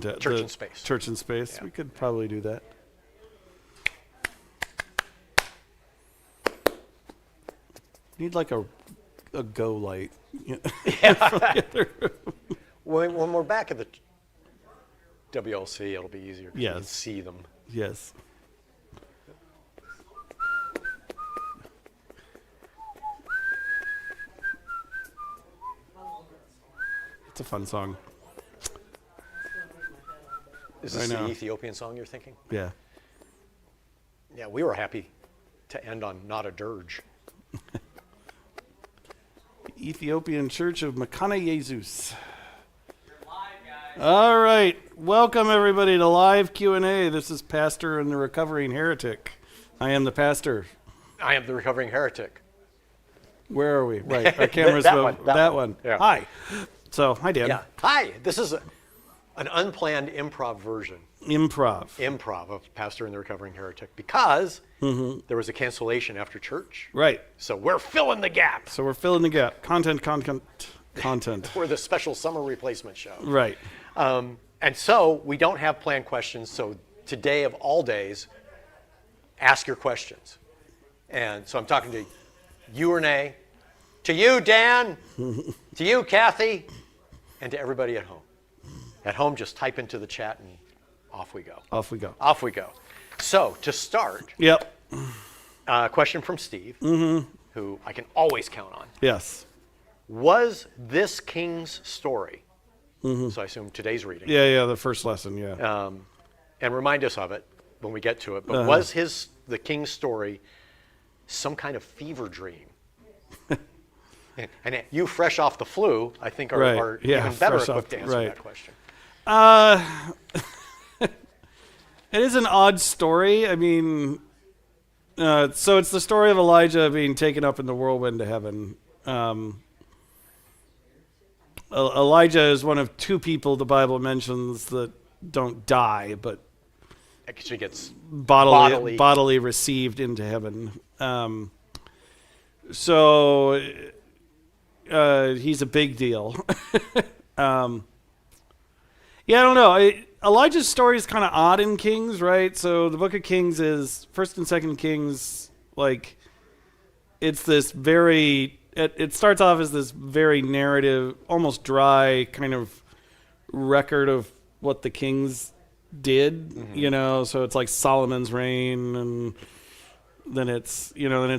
Church in Space. Church in Space. Yeah. We could probably do that. Need like a go light. Yeah. when we're back at the WLC, it'll be easier. Yes. You can see them. Yes. It's a fun song. Is this I know. the Ethiopian song you're thinking? Yeah. Yeah, we were happy to end on Not a Dirge. Ethiopian Church of Makana Jesus. All right, welcome everybody to live Q&A. This is Pastor and the Recovering Heretic. I am the pastor. I am the Recovering Heretic. Where are we? Right, our camera's that one. Yeah. Hi. So, hi Dan. Yeah. Hi, this is an unplanned improv version. Improv of Pastor and the Recovering Heretic because there was a cancellation after church. Right. So we're filling the gap. So we're filling the gap. Content. We're the special summer replacement show. Right. And so we don't have planned questions. So today of all days, ask your questions. And so I'm talking to you, Renee, to you, Dan, to you, Kathy, and to everybody at home. At home, just type into the chat and off we go. Off we go. Off we go. So to start, Yep. a question from Steve, who I can always count on. Yes. Was this king's story, so I assume today's reading, Yeah, the first lesson, yeah. and remind us of it when we get to it, but was the king's story some kind of fever dream? And you, fresh off the flu, I think are even better equipped to answer that question. It is an odd story. I mean, so it's the story of Elijah being taken up in the whirlwind to heaven. Elijah is one of two people the Bible mentions that don't die, but Actually gets bodily received into heaven. So he's a big deal. Yeah, I don't know. Elijah's story is kind of odd in Kings, right? So the book of Kings is 1st and 2nd Kings, like it's this very, it starts off as this very narrative, almost dry kind of record of what the kings did, you know, so it's like Solomon's reign, and then it's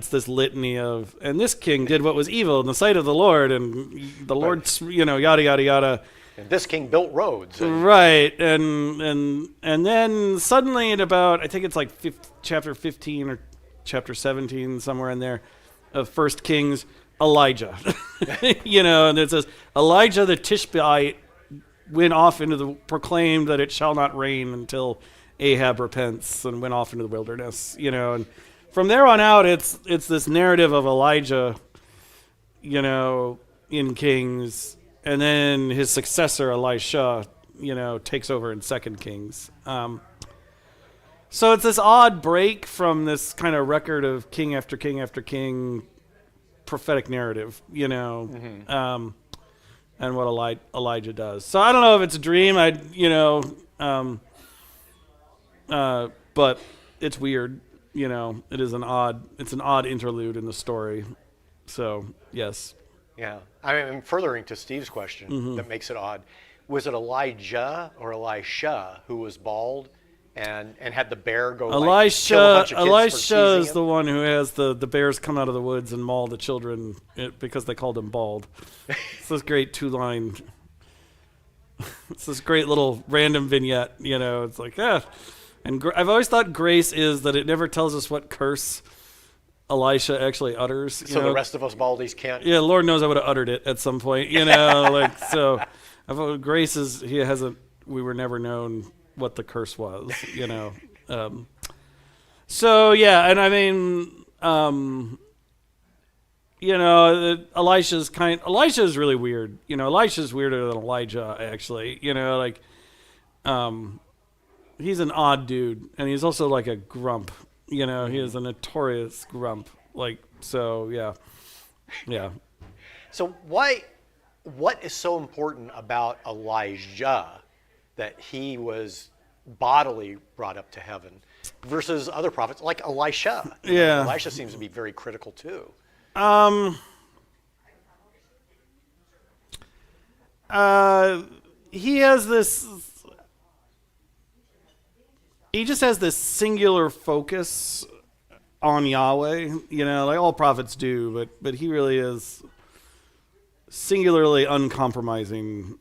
this litany of, and this king did what was evil in the sight of the Lord, and the Lord, yada, yada, yada. And this king built roads. Right, and then suddenly at about, I think it's like chapter 15 or chapter 17, somewhere in there, of 1 Kings, Elijah. And it says, Elijah the Tishbite went off proclaimed that it shall not rain until Ahab repents, and went off into the wilderness, and from there on out, it's this narrative of Elijah, in Kings. And then his successor, Elisha, takes over in 2nd Kings. So it's this odd break from this kind of record of king after king after king, prophetic narrative, and what Elijah does. So I don't know if it's a dream, but it's weird, it is an odd interlude in the story. So, yes. Yeah. I mean, furthering to Steve's question, that makes it odd. Was it Elijah or Elisha who was bald and had the bear go kill a bunch of kids Elisha for is teasing the him? one who has the bears come out of the woods and maul the children because they called him bald. It's this great 2-line. It's this great little random vignette, It's like, And I've always thought grace is that it never tells us what curse Elisha actually utters. So the rest of us baldies can't. Yeah, Lord knows I would have uttered it at some point, so. I thought grace is we were never known what the curse was, So yeah, and I mean, Elisha is really weird. Elisha's weirder than Elijah, actually. He's an odd dude, and he's also like a grump. He is a notorious grump. Yeah. So what is so important about Elijah that he was bodily brought up to heaven, versus other prophets like Elisha. Yeah. Elisha seems to be very critical too. He has this. He just has this singular focus on Yahweh, like all prophets do, but he really is singularly uncompromising,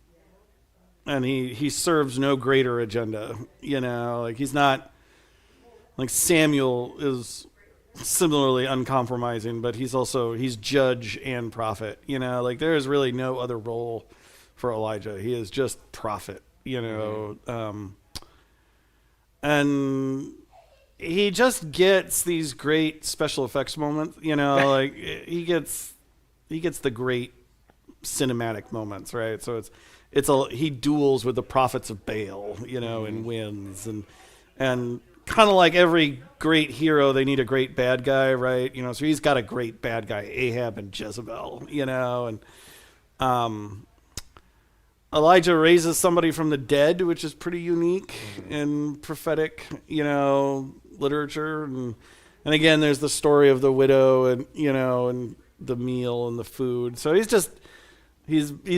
and he serves no greater agenda, like he's not, like Samuel is similarly uncompromising, but he's judge and prophet, like there is really no other role for Elijah. He is just prophet, and he just gets these great special effects moments, like he gets the great cinematic moments, right? So he duels with the prophets of Baal, and wins, and kind of like every great hero, they need a great bad guy, right? So he's got a great bad guy, Ahab and Jezebel, and Elijah raises somebody from the dead, which is pretty unique in prophetic, literature. And again, there's the story of the widow and, and the meal and the food. So he's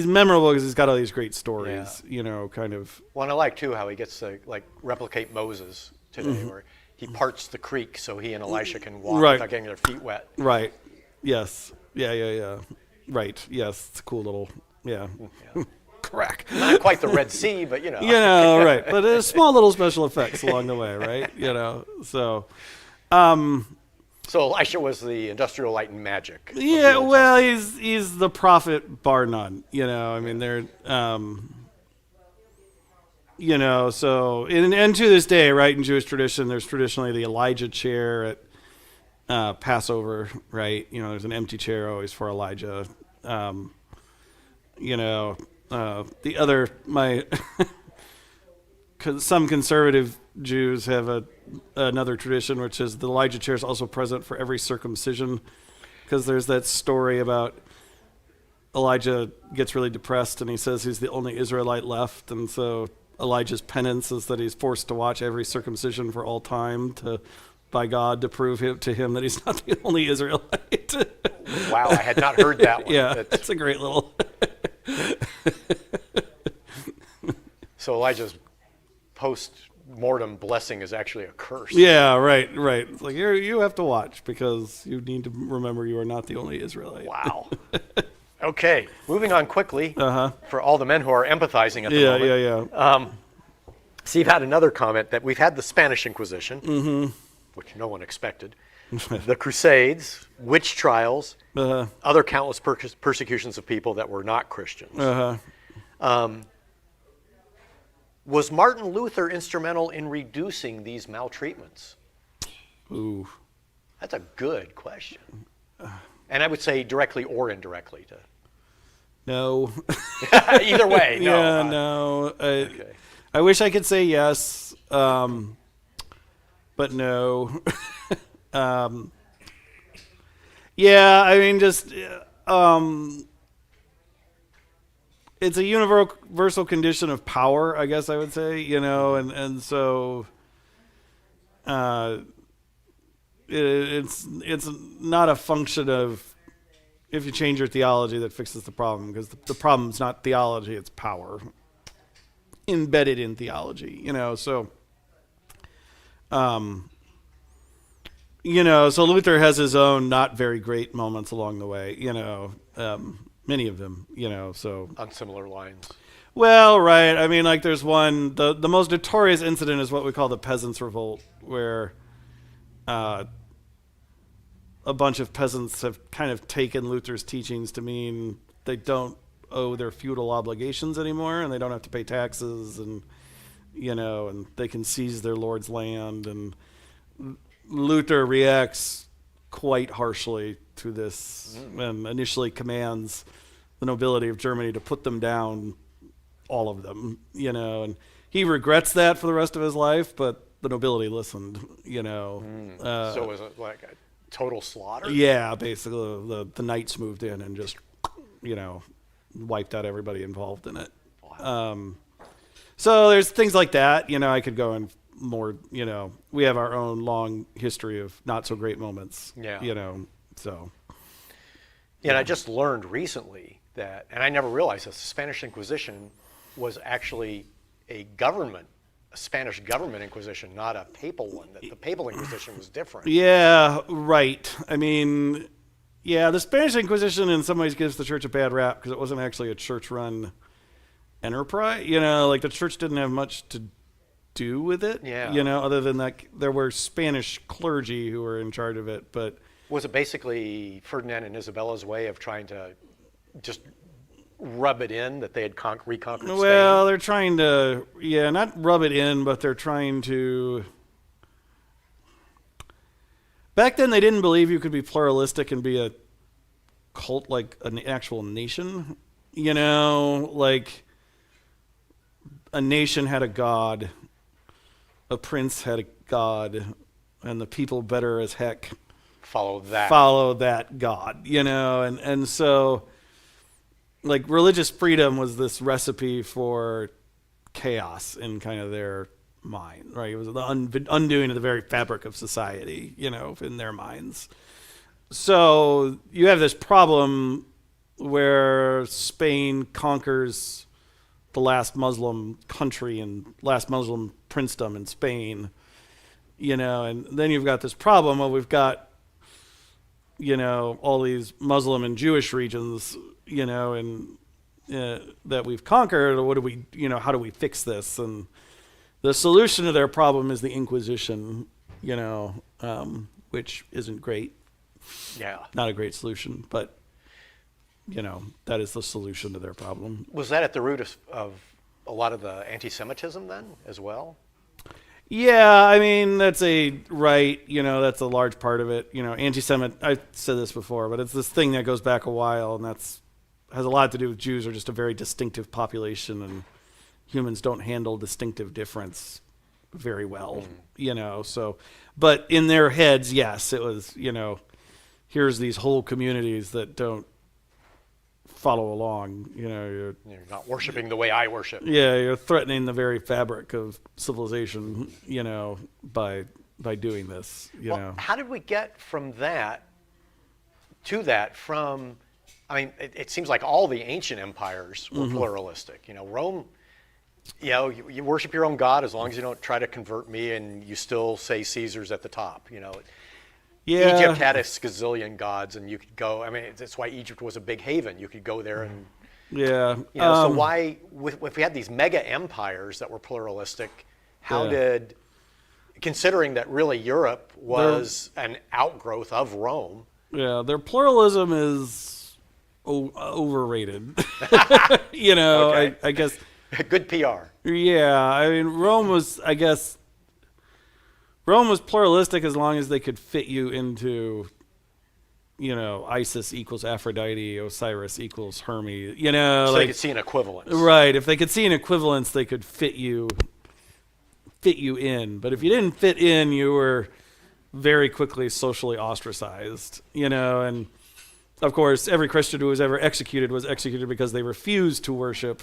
memorable because he's got all these great stories, kind of. Well, and I like too how he gets to replicate Moses today, where he parts the creek so he and Elisha can walk without getting their feet wet. Right. Yes. Yeah. Right. Yes. It's a cool little, crack. Not quite the Red Sea, but right. But there's small little special effects along the way, right? So. So Elisha was the industrial light and magic. Yeah, well, he's the prophet bar none. I mean, they're, so and to this day, right, in Jewish tradition, there's traditionally the Elijah chair at Passover, right? There's an empty chair always for Elijah. The other, some conservative Jews have another tradition, which is the Elijah chair is also present for every circumcision, because there's that story about Elijah gets really depressed and he says he's the only Israelite left, and so Elijah's penance is that he's forced to watch every circumcision for all time by God to prove to him that he's not the only Israelite. Wow, I had not heard that one. Yeah, that's a great little... So Elijah's post-mortem blessing is actually a curse. Yeah, right. It's like you have to watch because you need to remember you are not the only Israelite. Wow. Okay, moving on quickly for all the men who are empathizing at the moment. Yeah. Steve had another comment that we've had the Spanish Inquisition, which no one expected, the Crusades, witch trials, other countless persecutions of people that were not Christians. Was Martin Luther instrumental in reducing these maltreatments? Ooh. That's a good question. And I would say directly or indirectly. No. Either way, no. Yeah, no. Okay. I wish I could say yes, but no. Yeah, I mean, just... it's a universal condition of power, I guess I would say, and so it's not a function of if you change your theology that fixes the problem, because the problem's not theology, it's power embedded in theology, so so Luther has his own not very great moments along the way, many of them, so... On similar lines. Well, right. I mean, like, there's one... The most notorious incident is what we call the Peasants' Revolt, where a bunch of peasants have kind of taken Luther's teachings to mean they don't owe their feudal obligations anymore, and they don't have to pay taxes, and, and they can seize their lord's land, and Luther reacts quite harshly to this, and initially commands the nobility of Germany to put them down, all of them, and he regrets that for the rest of his life, but the nobility listened, So was it like a total slaughter? Yeah, basically the knights moved in and just, wiped out everybody involved in it. Wow. So there's things like that. I could go in more. We have our own long history of not so great moments. Yeah. So. And I just learned recently that, and I never realized this, the Spanish Inquisition was actually a Spanish government inquisition, not a papal one. That the papal inquisition was different. Yeah, right. I mean, yeah, the Spanish Inquisition in some ways gives the church a bad rap because it wasn't actually a church-run enterprise. Like the church didn't have much to do with it. Yeah. Other than that, there were Spanish clergy who were in charge of it, but. Was it basically Ferdinand and Isabella's way of trying to just rub it in that they had reconquered Spain? Well, they're trying to, not rub it in, but they're trying to. Back then, they didn't believe you could be pluralistic and be a cult like an actual nation. Like a nation had a god, a prince had a god, and the people better as heck follow that god, and so like religious freedom was this recipe for chaos in kind of their mind, right? It was the undoing of the very fabric of society, in their minds. So you have this problem where Spain conquers the last Muslim country and last Muslim princedom in Spain, and then you've got this problem. Well, we've got all these Muslim and Jewish regions, and that we've conquered. What do we, how do we fix this? And the solution to their problem is the Inquisition, which isn't great. Yeah. Not a great solution, but, that is the solution to their problem. Was that at the root of a lot of the anti-Semitism then as well? Yeah, I mean, that's that's a large part of it. Anti-Semit, I've said this before, but it's this thing that goes back a while, and has a lot to do with Jews are just a very distinctive population, and humans don't handle distinctive difference very well, so, but in their heads, yes, it was, here's these whole communities that don't follow along, you're not worshiping the way I worship. Yeah, you're threatening the very fabric of civilization, by doing this, Well, how did we get from that to that it seems like all the ancient empires were pluralistic. Rome, you worship your own God as long as you don't try to convert me and you still say Caesar's at the top, Yeah. Egypt had a skazillion gods, and you could go. I mean, that's why Egypt was a big haven. You could go there and. Yeah. So why, if we had these mega empires that were pluralistic, considering that really Europe was an outgrowth of Rome. Yeah, their pluralism is overrated. Okay. I guess. Good PR. Yeah, I mean, Rome was pluralistic as long as they could fit you into, Isis equals Aphrodite, Osiris equals Hermes, So they could see an equivalence. Right. If they could see an equivalence, they could fit you in. But if you didn't fit in, you were very quickly socially ostracized, and of course, every Christian who was ever executed was executed because they refused to worship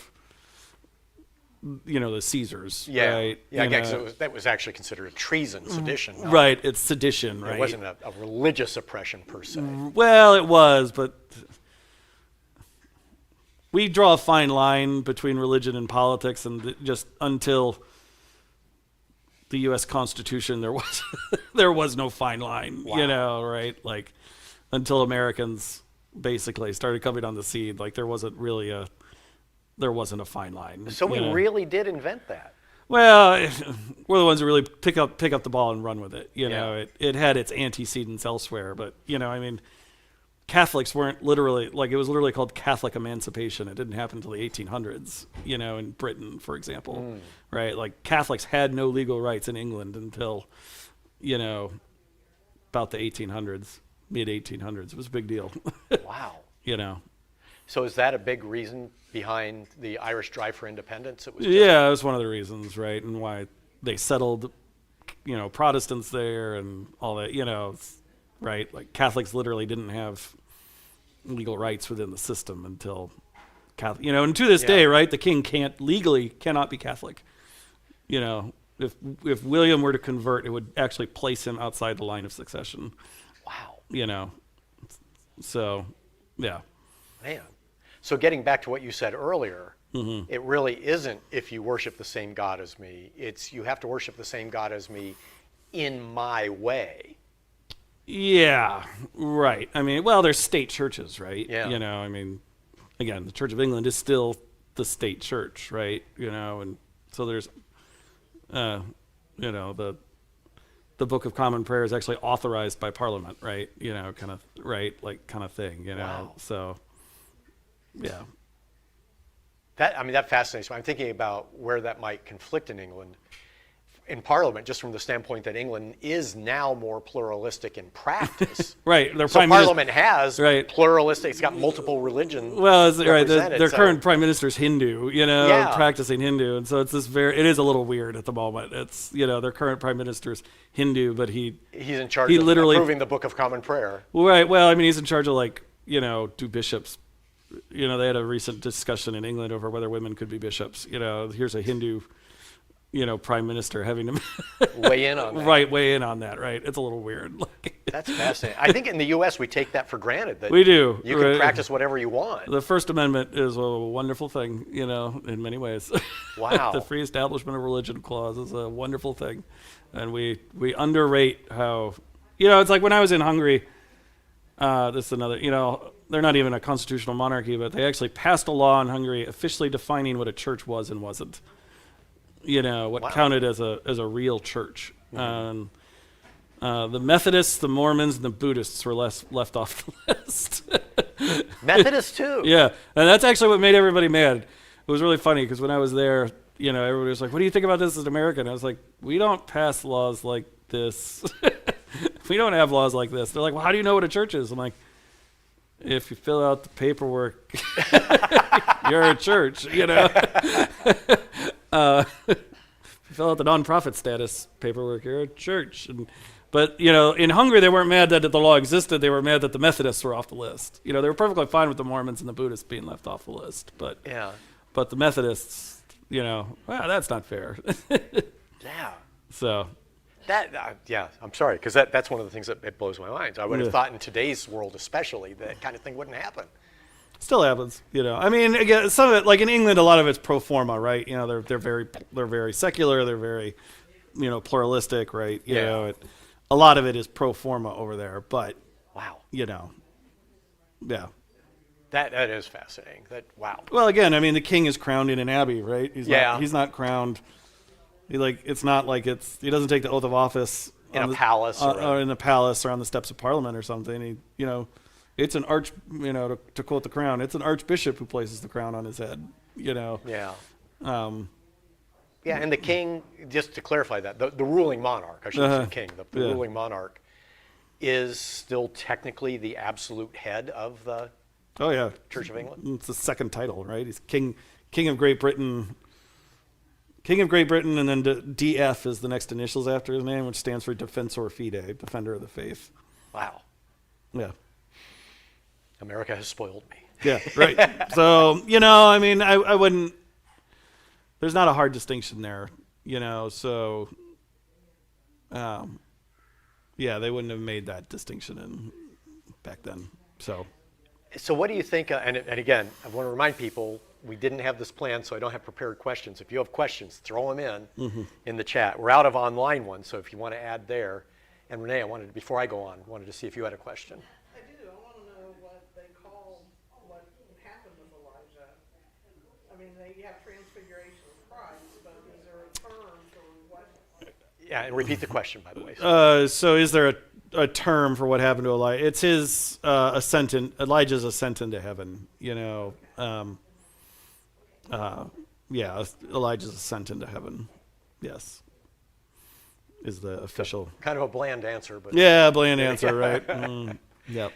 the Caesars. Yeah, right? Yeah. I guess that was actually considered a treason, sedition. Right, it's sedition. Right. It wasn't a religious oppression per se. Well, it was, but we draw a fine line between religion and politics, and just until the U.S. Constitution, there was no fine line. Wow. Right? Like until Americans basically started coming on the scene, like there wasn't a fine line. So we really did invent that. Well, we're the ones who really pick up the ball and run with it. It had its antecedents elsewhere, but I mean, Catholics weren't literally it was literally called Catholic emancipation. It didn't happen until the 1800s. In Britain, for example, right? Like Catholics had no legal rights in England until about the 1800s, mid 1800s. It was a big deal. Wow. So is that a big reason behind the Irish drive for independence? It was it was one of the reasons, right, and why they settled, Protestants there and all that, right? Like Catholics literally didn't have legal rights within the system until Catholic. You know, and to this day, right, the king cannot be Catholic. You know, if William were to convert, it would actually place him outside the line of succession. Wow. You know, so yeah. Man. So getting back to what you said earlier, it really isn't if you worship the same God as me. It's you have to worship the same God as me in my way. Yeah, right. I mean, well, there's state churches, right? Yeah. You know, I mean, again, the Church of England is still the state church, right? You know, and so there's, you know, the Book of Common Prayer is actually authorized by Parliament, right? You know, kind of, right, like kind of thing, you know. Wow. So, yeah. That fascinates me. I'm thinking about where that might conflict in England. In Parliament, just from the standpoint that England is now more pluralistic in practice. Right. Their So prime minister, Parliament has right. pluralistic, it's got multiple religions. well, it's, right, represented, their so- current prime minister's Hindu, you know, Yeah. practicing Hindu, and so it's this it is a little weird at the moment. It's, you know, their current prime minister's Hindu, but he's in charge he of literally- approving the Book of Common Prayer. right. Well, I mean, he's in charge of, like, you know, do bishops. You know, they had a recent discussion in England over whether women could be bishops. You know, here's a Hindu, you know, prime minister having to Weigh in on that. right, weigh in on that, right? It's a little weird. That's fascinating. I think in the U.S. we take that for granted. That We do, You can right. practice whatever you want. The First Amendment is a wonderful thing, you know, in many ways. Wow. The Free Establishment of Religion clause is a wonderful thing, and we underrate how, you know, it's like when I was in Hungary. This is another, you know, they're not even a constitutional monarchy, but they actually passed a law in Hungary officially defining what a church was and wasn't. You know, what Wow. counted as a real church. The Methodists, the Mormons, and the Buddhists were left off the list. Methodists too. Yeah, and that's actually what made everybody mad. It was really funny because when I was there, you know, everybody was like, "What do you think about this as an American?" I was like, "We don't pass laws like this. We don't have laws like this." They're like, "Well, how do you know what a church is?" I'm like, "If you fill out the paperwork, you're a church." You know, if you fill out the nonprofit status paperwork, you're a church. But, you know, in Hungary, they weren't mad that the law existed. They were mad that the Methodists were off the list. You know, they were perfectly fine with the Mormons and the Buddhists being left off the list. But Yeah. but the Methodists, you know, well, that's not fair. Yeah. So, Yeah, I'm sorry, because that's one of the things that it blows my mind. I would have Yeah. thought in today's world especially, that kind of thing wouldn't happen. still happens, you know. I mean, again, some of it, like in England, a lot of it's pro forma, right? You know, they're very secular, they're very, you know, pluralistic, right? You Yeah. know, a lot of it is pro forma over there, but Wow. you know, yeah. That is fascinating. Wow. Well, again, I mean, the king is crowned in an abbey, right? He's not crowned. It's not like he doesn't take the oath of office In a palace or in the palace or on the steps of Parliament or something. You know, it's an to quote the Crown, it's an archbishop who places the crown on his head. You know. Yeah. Um, Yeah, and the king, just to clarify that, the ruling monarch, I shouldn't say king, the yeah. ruling monarch is still technically the absolute head of the oh yeah, Church of England? it's the second title, right? He's king of Great Britain. King of Great Britain, and then DF is the next initials after his name, which stands for Defensor Fide, Defender of the Faith. Wow. Yeah. America has spoiled me. Yeah, right. So, you know, I mean, I wouldn't, there's not a hard distinction there, you know, so, yeah, they wouldn't have made that distinction back then, so. So what do you think, and again, I want to remind people, we didn't have this planned, so I don't have prepared questions. If you have questions, throw them in the chat. We're out of online ones, so if you want to add there. And Renee, before I go on, wanted to see if you had a question. I do. I want to know what they call what happened with Elijah. I mean, they have transfiguration of Christ, but is there a term for what? Yeah, and repeat the question, by the way. So is there a term for what happened to Elijah? It's his Elijah's ascent into heaven, you know. Yeah, Elijah's ascent into heaven, yes, is the official. Kind of a bland answer, but Yeah, bland answer, right? Yep.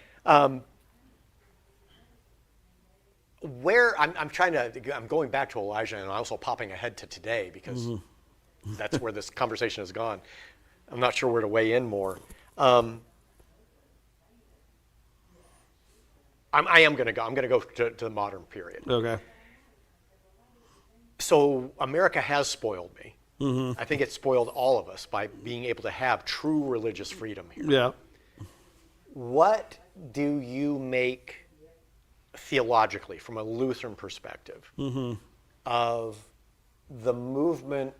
where I'm going back to Elijah, and also popping ahead to today because that's where this conversation has gone. I'm not sure where to weigh in more. I am going to go. I'm going to go to the modern period. Okay. So America has spoiled me. I think it spoiled all of us by being able to have true religious freedom here. Yeah. What do you make theologically, from a Lutheran perspective, of the movement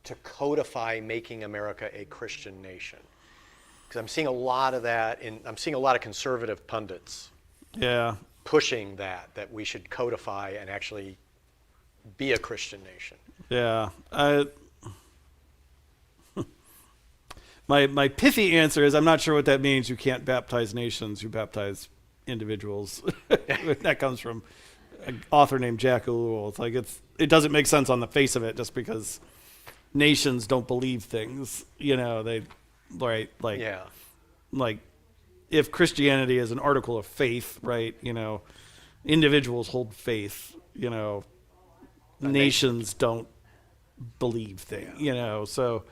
to codify making America a Christian nation? Because I'm seeing a lot of that, I'm seeing a lot of conservative pundits Yeah. pushing that we should codify and actually be a Christian nation. Yeah. My pithy answer is I'm not sure what that means. You can't baptize nations. You baptize individuals. That comes from an author named Jack Ellul. It's like it doesn't make sense on the face of it just because nations don't believe things. They like Yeah. like if Christianity is an article of faith, right? Individuals hold faith. Nations don't believe things. So.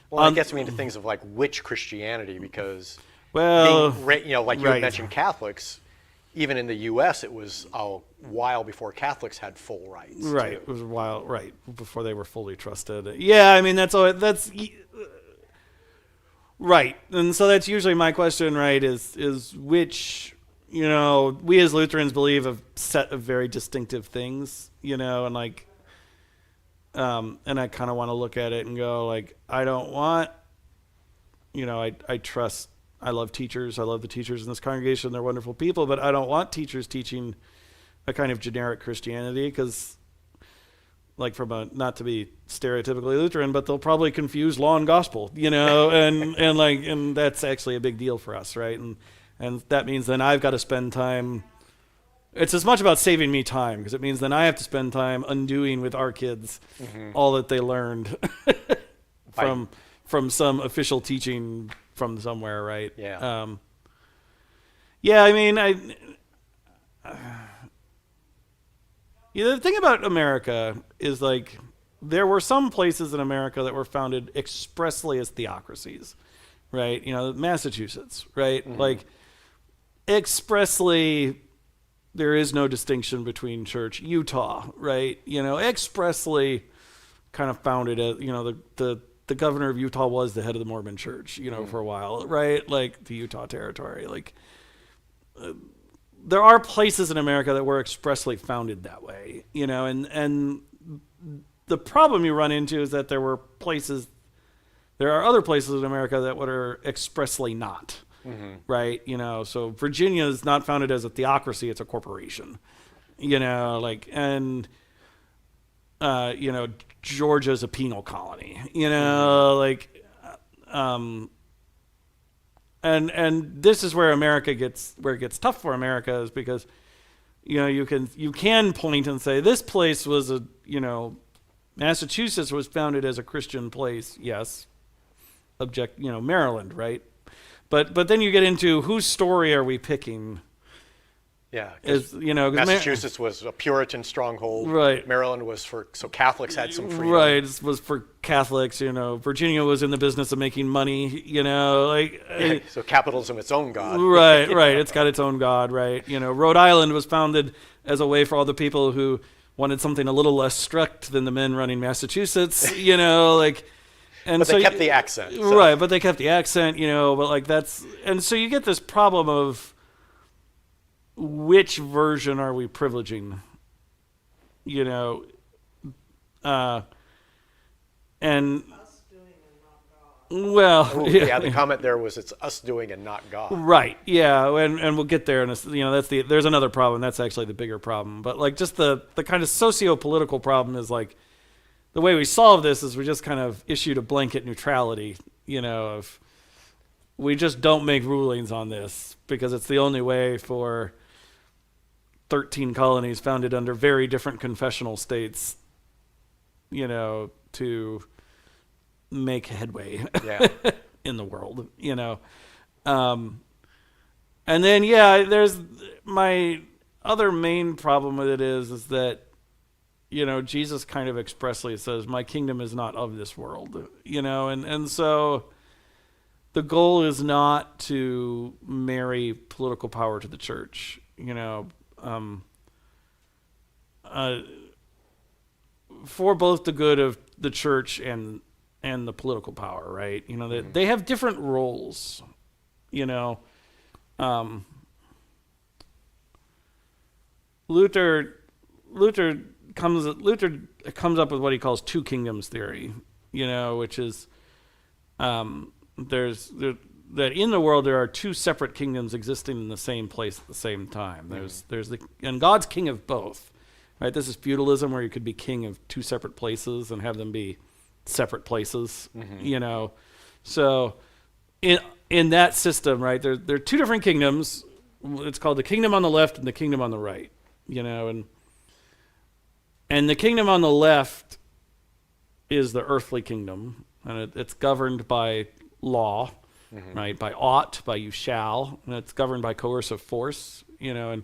Well, that gets me into things of like which Christianity, because Well, like you right. had mentioned Catholics, even in the U.S., it was a while before Catholics had full rights. Right, too. it was a while, right, before they were fully trusted. Yeah, I mean that's right, and so that's usually my question, right? Is which we as Lutherans believe a set of very distinctive things, and like. And I kind of want to look at it and go like, I don't want, I trust, I love teachers. I love the teachers in this congregation. They're wonderful people, but I don't want teachers teaching a kind of generic Christianity because like from a, not to be stereotypically Lutheran, but they'll probably confuse law and gospel, and that's actually a big deal for us. Right. And that means then I've got to spend time. It's as much about saving me time because it means then I have to spend time undoing with our kids all that they learned from some official teaching from somewhere, right? Yeah. Yeah, I mean, the thing about America is like there were some places in America that were founded expressly as theocracies, right? Massachusetts, right? Like expressly. There is no distinction between church. Utah, right? Expressly kind of founded as, the governor of Utah was the head of the Mormon church, for a while, right? Like the Utah territory. Like there are places in America that were expressly founded that way, and the problem you run into is that there are other places in America that were expressly not. Right, so Virginia is not founded as a theocracy; it's a corporation. Georgia's a penal colony. And this is where it gets tough for America is because, you can point and say this place was Massachusetts was founded as a Christian place, yes. Maryland, right? But then you get into whose story are we picking? Yeah, Massachusetts was a Puritan stronghold. Right. Maryland was so Catholics had some freedom. Right, it was for Catholics. Virginia was in the business of making money. So capitalism, its own god. Right. It's got its own god. Right. Rhode Island was founded as a way for all the people who wanted something a little less strict than the men running Massachusetts. And but they kept the accent. So. Right, but they kept the accent, but like and so you get this problem of which version are we privileging? And Us doing and not God. Well, the comment there was it's us doing and not God. Right. Yeah, and we'll get there and there's another problem. That's actually the bigger problem. But like just the kind of socio-political problem is like the way we solve this is we just kind of issued a blanket neutrality, of we just don't make rulings on this because it's the only way for 13 colonies founded under very different confessional states, to make headway in the world, And then, there's my other main problem with it is that Jesus kind of expressly says, my kingdom is not of this world, and so the goal is not to marry political power to the church, for both the good of the church and the political power, right? You know, that they have different roles, you know. Luther comes up with what he calls two kingdoms theory, you know, which is that in the world there are two separate kingdoms existing in the same place at the same time. And God's king of both, right? This is feudalism, where you could be king of two separate places and have them be separate places, you know. So in that system, right, there are two different kingdoms. It's called the kingdom on the left and the kingdom on the right, you know, and the kingdom on the left is the earthly kingdom, and it's governed by law, right? By ought, by you shall, and it's governed by coercive force, you know,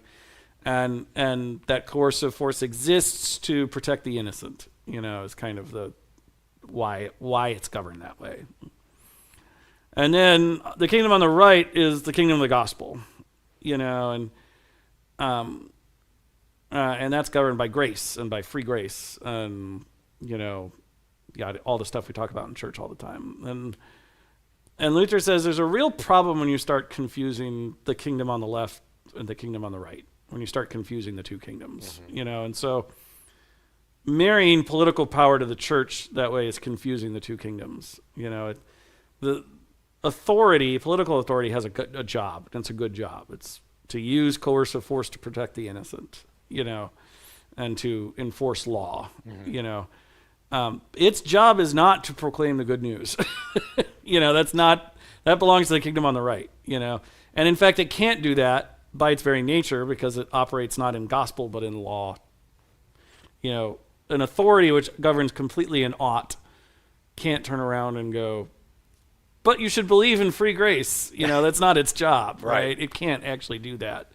and that coercive force exists to protect the innocent, you know, is kind of the why it's governed that way. And then the kingdom on the right is the kingdom of the gospel, you know, and that's governed by grace and by free grace, and you know, got all the stuff we talk about in church all the time. And Luther says there's a real problem when you start confusing the kingdom on the left and the kingdom on the right, when you start confusing the two kingdoms, you know. And so marrying political power to the church that way is confusing the two kingdoms, you know. The political authority has a job, and it's a good job. It's to use coercive force to protect the innocent, you know, and to enforce law, you know. Its job is not to proclaim the good news. You know, that belongs to the kingdom on the right, you know. And in fact, it can't do that by its very nature, because it operates not in gospel but in law. You know, an authority which governs completely in ought can't turn around and go, but you should believe in free grace. You know, that's not its job, right? It can't actually do that.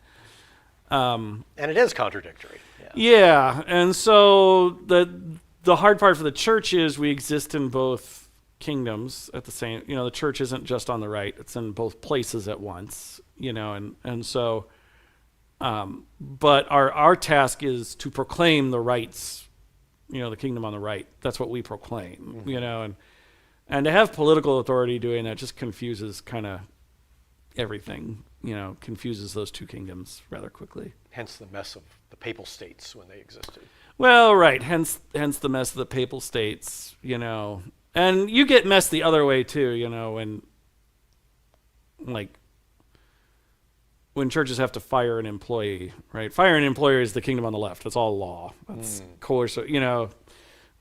And it is contradictory. Yeah, and so the hard part for the church is we exist in both kingdoms at the same, you know, the church isn't just on the right, it's in both places at once, you know, and so, but our task is to proclaim the rights, you know, the kingdom on the right. That's what we proclaim, you know, and to have political authority doing that just confuses kind of everything, you know, confuses those two kingdoms rather quickly. Hence the mess of the papal states when they existed. Well, right. Hence the mess of the papal states, you know. And you get messed the other way too, you know, when churches have to fire an employee, right? Fire an employee is the kingdom on the left. That's all law. That's coercive, you know.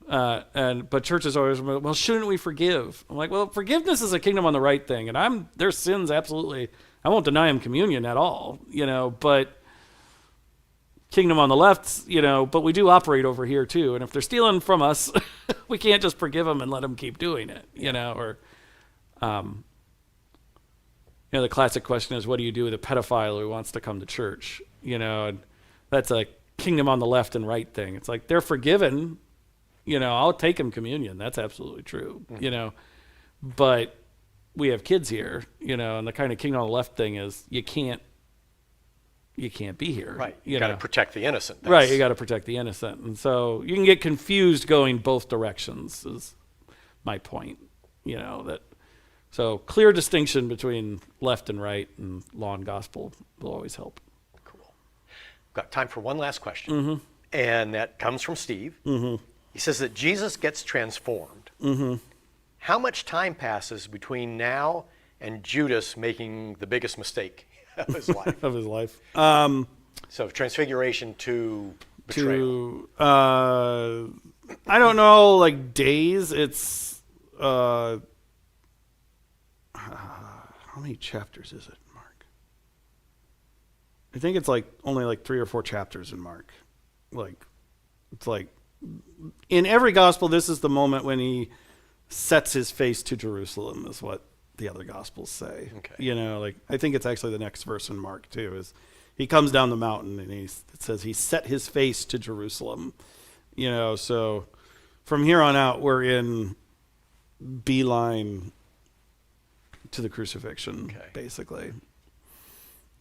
But churches always, well, shouldn't we forgive? I'm like, well, forgiveness is a kingdom on the right thing, and their sins absolutely. I won't deny them communion at all, you know, but kingdom on the left, you know, but we do operate over here too. And if they're stealing from us, we can't just forgive them and let them keep doing it, you know, or, you know, the classic question is, what do you do with a pedophile who wants to come to church? You know, and that's a kingdom on the left and right thing. It's like, they're forgiven, you know, I'll take them communion. That's absolutely true, you know, but we have kids here, you know, and the kind of kingdom on the left thing is you can't be here. Right. You got to protect the innocent. Right. You got to protect the innocent. And so you can get confused going both directions is my point, you know, so clear distinction between left and right and law and gospel will always help. Cool. Got time for one last question. And that comes from Steve. He says that Jesus gets transformed. How much time passes between now and Judas making the biggest mistake of his life? So transfiguration to betrayal. I don't know, like days. It's how many chapters is it, Mark? I think it's only 3 or 4 chapters in Mark. It's in every gospel, this is the moment when he sets his face to Jerusalem, is what the other gospels say. Okay. You know, I think it's actually the next verse in Mark too, is he comes down the mountain and it says he set his face to Jerusalem. You know, so from here on out, we're in beeline to the crucifixion, basically.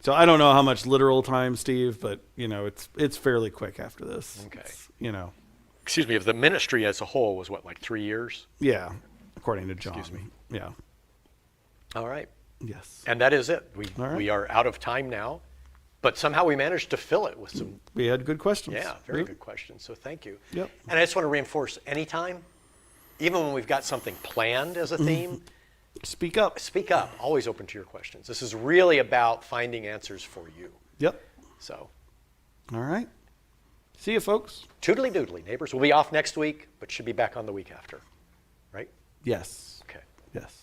So I don't know how much literal time, Steve, but it's fairly quick after this. Okay. It's, Excuse me, if the ministry as a whole was what, like 3 years? yeah, according to John. Excuse me. Yeah. All right. Yes. And that is it. All right. We are out of time now, but somehow we managed to fill it with some, We had good questions. very Yep. good questions. So thank you. Yep. And I just want to reinforce, anytime, even when we've got something planned as a theme, Speak up. speak up. Always open to your questions. This is really about finding answers for you. Yep. So, All right. See you, folks. toodly doodly, neighbors. We'll be off next week, but should be back on the week after, right? Yes. Okay. Yes.